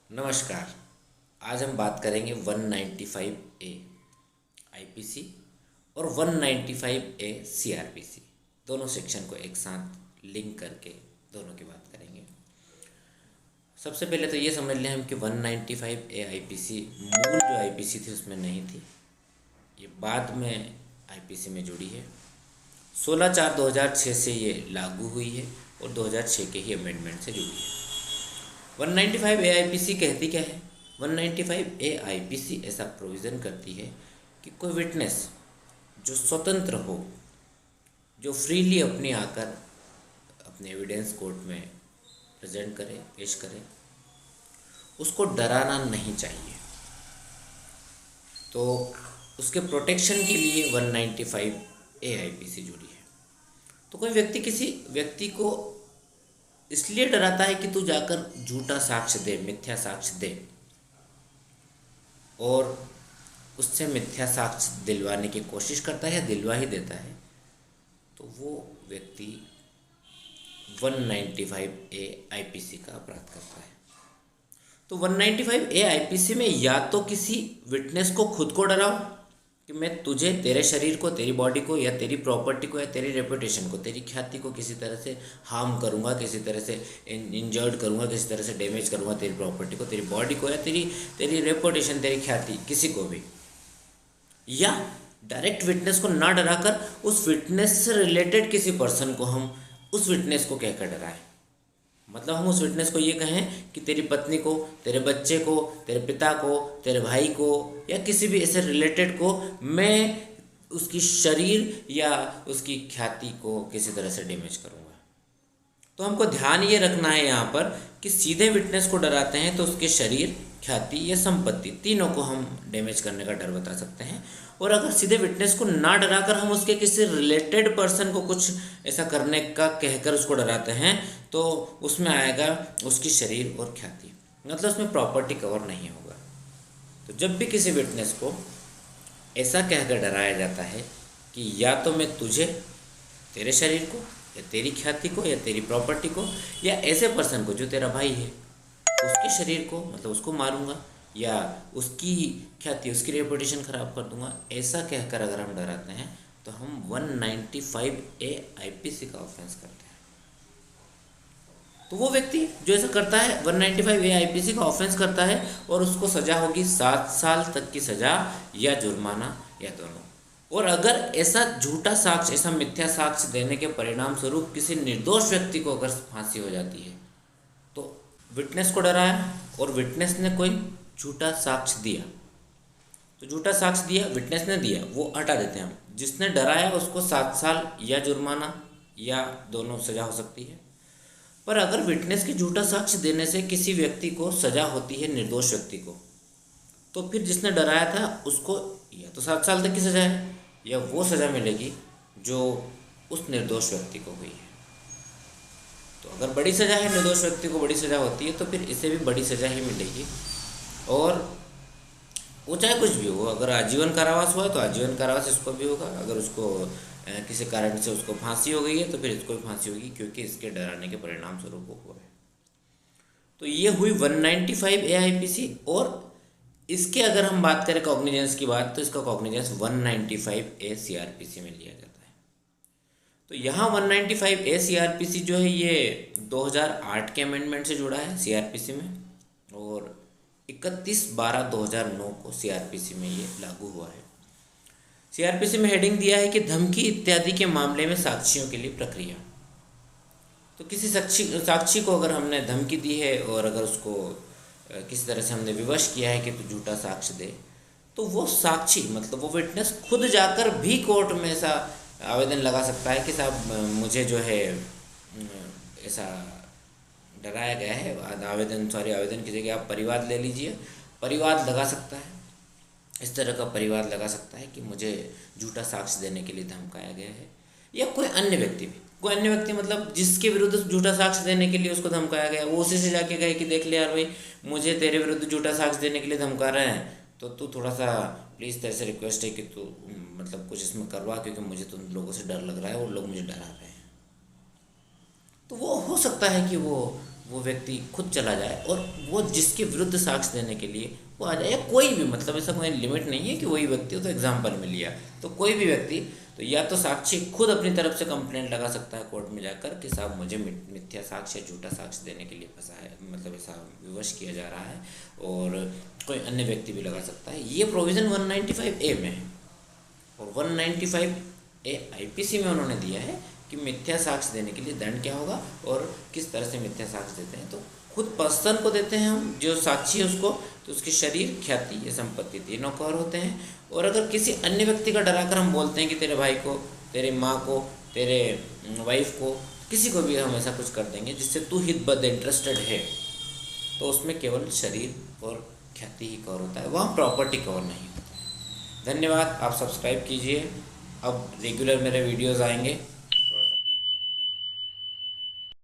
नमस्कार। आज हम बात करेंगे 195 ए आईपीसी और 195 ए सीआरपीसी, दोनों सेक्शन को एक साथ लिंक करके दोनों की बात करेंगे। सबसे पहले तो ये समझ लें हम कि 195 ए आईपीसी मूल जो आईपीसी थी उसमें नहीं थी, ये बाद में आईपीसी में जुड़ी है। 16/4/2006 से ये लागू हुई है और 2006 के ही अमेंडमेंट से जुड़ी है। 195 ए आईपीसी कहती क्या है? 195 ए आईपीसी ऐसा प्रोविज़न करती है कि कोई विटनेस जो स्वतंत्र हो, जो फ्रीली अपनी आकर अपने एविडेंस कोर्ट में प्रेजेंट करे, पेश करे, उसको डराना नहीं चाहिए। तो उसके प्रोटेक्शन के लिए 195 ए आईपीसी जुड़ी है। तो कोई व्यक्ति किसी व्यक्ति को इसलिए डराता है कि तू जाकर झूठा साक्ष्य दे, मिथ्या साक्ष्य दे, और उससे मिथ्या साक्ष्य दिलवाने की कोशिश करता है या दिलवा ही देता है, तो वो व्यक्ति 195 ए आईपीसी का अपराध करता है। तो 195 ए आईपीसी में या तो किसी विटनेस को खुद को डराओ कि मैं तुझे, तेरे शरीर को, तेरी बॉडी को या तेरी प्रॉपर्टी को या तेरी रेपुटेशन को, तेरी ख्याति को किसी तरह से हार्म करूंगा, किसी तरह से इंजर्ड करूंगा, किसी तरह से डैमेज करूंगा, तेरी प्रॉपर्टी को, तेरी बॉडी को या तेरी रेपुटेशन, तेरी ख्याति, किसी को भी। या डायरेक्ट विटनेस को ना डराकर उस विटनेस से रिलेटेड किसी पर्सन को हम उस विटनेस को कहकर डराएं। मतलब हम उस विटनेस को ये कहें कि तेरी पत्नी को, तेरे बच्चे को, तेरे पिता को, तेरे भाई को या किसी भी ऐसे रिलेटेड को मैं उसकी शरीर या उसकी ख्याति को किसी तरह से डैमेज करूँगा। तो हमको ध्यान ये रखना है यहाँ पर कि सीधे विटनेस को डराते हैं तो उसके शरीर, ख्याति या संपत्ति, तीनों को हम डैमेज करने का डर बता सकते हैं। और अगर सीधे विटनेस को ना डराकर हम उसके किसी रिलेटेड पर्सन को कुछ ऐसा करने का कहकर उसको डराते हैं तो उसमें आएगा उसकी शरीर और ख्याति, मतलब उसमें प्रॉपर्टी कवर नहीं होगा। तो जब भी किसी विटनेस को ऐसा कहकर डराया जाता है कि या तो मैं तुझे, तेरे शरीर को या तेरी ख्याति को या तेरी प्रॉपर्टी को या ऐसे पर्सन को जो तेरा भाई है उसके शरीर को, मतलब उसको मारूंगा या उसकी ख्याति, उसकी रेपुटेशन खराब कर दूंगा, ऐसा कहकर अगर हम डराते हैं तो हम 195 ए आईपीसी का ऑफेंस करते हैं। तो वो व्यक्ति जो ऐसा करता है 195 ए आईपीसी का ऑफेंस करता है और उसको सजा होगी 7 साल तक की सजा या जुर्माना या दोनों। और अगर ऐसा झूठा साक्ष्य, ऐसा मिथ्या साक्ष्य देने के परिणाम स्वरूप किसी निर्दोष व्यक्ति को अगर फांसी हो जाती है, तो विटनेस को डराया और विटनेस ने कोई झूठा साक्ष्य दिया, तो झूठा साक्ष्य दिया, विटनेस ने दिया, वो हटा देते हैं हम। जिसने डराया उसको 7 साल या जुर्माना या दोनों सजा हो सकती है। पर अगर विटनेस के झूठा साक्ष्य देने से किसी व्यक्ति को सजा होती है, निर्दोष व्यक्ति को, तो फिर जिसने डराया था उसको या तो 7 साल तक की सजा है या वो सजा मिलेगी जो उस निर्दोष व्यक्ति को हुई है। तो अगर बड़ी सजा है, निर्दोष व्यक्ति को बड़ी सजा होती है, तो फिर इसे भी बड़ी सजा ही मिलेगी। और वो चाहे कुछ भी हो, अगर आजीवन कारावास हुआ है तो आजीवन कारावास इसको भी होगा, अगर उसको किसी कारण से उसको फांसी हो गई है तो फिर इसको भी फांसी होगी, क्योंकि इसके डराने के परिणाम स्वरूप वो हुआ है। तो ये हुई 195 ए आईपीसी। और इसके अगर हम बात करें कॉग्निजेंस की बात, तो इसका कॉग्निजेंस 195 ए सीआरपीसी में लिया जाता है। तो यहाँ 195 ए सीआरपीसी जो है ये 2008 के अमेंडमेंट से जुड़ा है सीआरपीसी में, और 31/12/2009 को सीआरपीसी में ये लागू हुआ है। सीआरपीसी में हेडिंग दिया है कि धमकी इत्यादि के मामले में साक्षियों के लिए प्रक्रिया। तो किसी साक्षी को अगर हमने धमकी दी है और अगर उसको किसी तरह से हमने विवश किया है कि तू झूठा साक्ष्य दे, तो वो साक्षी, मतलब वो विटनेस खुद जाकर भी कोर्ट में ऐसा आवेदन लगा सकता है कि साहब मुझे जो है ऐसा डराया गया है, आवेदन की जगह आप परिवाद ले लीजिए, परिवाद लगा सकता है, इस तरह का परिवाद लगा सकता है कि मुझे झूठा साक्ष्य देने के लिए धमकाया गया है। या कोई अन्य व्यक्ति भी, कोई अन्य व्यक्ति मतलब जिसके विरुद्ध झूठा साक्ष्य देने के लिए उसको धमकाया गया, वो उसी से जाके कहे कि देख ले यार भाई, मुझे तेरे विरुद्ध झूठा साक्ष्य देने के लिए धमका रहे हैं, तो तू थोड़ा सा प्लीज़, तेरे से रिक्वेस्ट है कि तू मतलब कुछ इसमें करवा, क्योंकि मुझे तो उन लोगों से डर लग रहा है और लोग मुझे डरा रहे हैं। तो वो हो सकता है कि वो वो व्यक्ति खुद चला जाए और वो जिसके विरुद्ध साक्ष्य देने के लिए वो आ जाए, या कोई भी, मतलब ऐसा कोई लिमिट नहीं है कि वही व्यक्ति हो, तो एग्जाम्पल में लिया तो कोई भी व्यक्ति, तो या तो साक्षी खुद अपनी तरफ से कंप्लेंट लगा सकता है कोर्ट में जाकर कि साहब मुझे मिथ्या साक्ष्य, झूठा साक्ष्य देने के लिए फंसा है, मतलब ऐसा विवश किया जा रहा है, और कोई अन्य व्यक्ति भी लगा सकता है। ये प्रोविज़न 195A में है, और 195A आईपीसी में उन्होंने दिया है कि मिथ्या साक्ष्य देने के लिए दंड क्या होगा और किस तरह से मिथ्या साक्ष्य देते हैं। तो खुद पर्सन को देते हैं हम, जो साक्षी है उसको, तो उसके शरीर, ख्याति, ये संपत्ति तीनों कवर होते हैं। और अगर किसी अन्य व्यक्ति का डराकर हम बोलते हैं कि तेरे भाई को, तेरे माँ को, तेरे वाइफ को, किसी को भी हम ऐसा कुछ कर देंगे जिससे तू हितबद्ध इंटरेस्टेड है, तो उसमें केवल शरीर और ख्याति ही कवर होता है, वहाँ प्रॉपर्टी कवर नहीं होता। धन्यवाद। आप सब्सक्राइब कीजिए, अब रेगुलर मेरे वीडियोज़ आएंगे।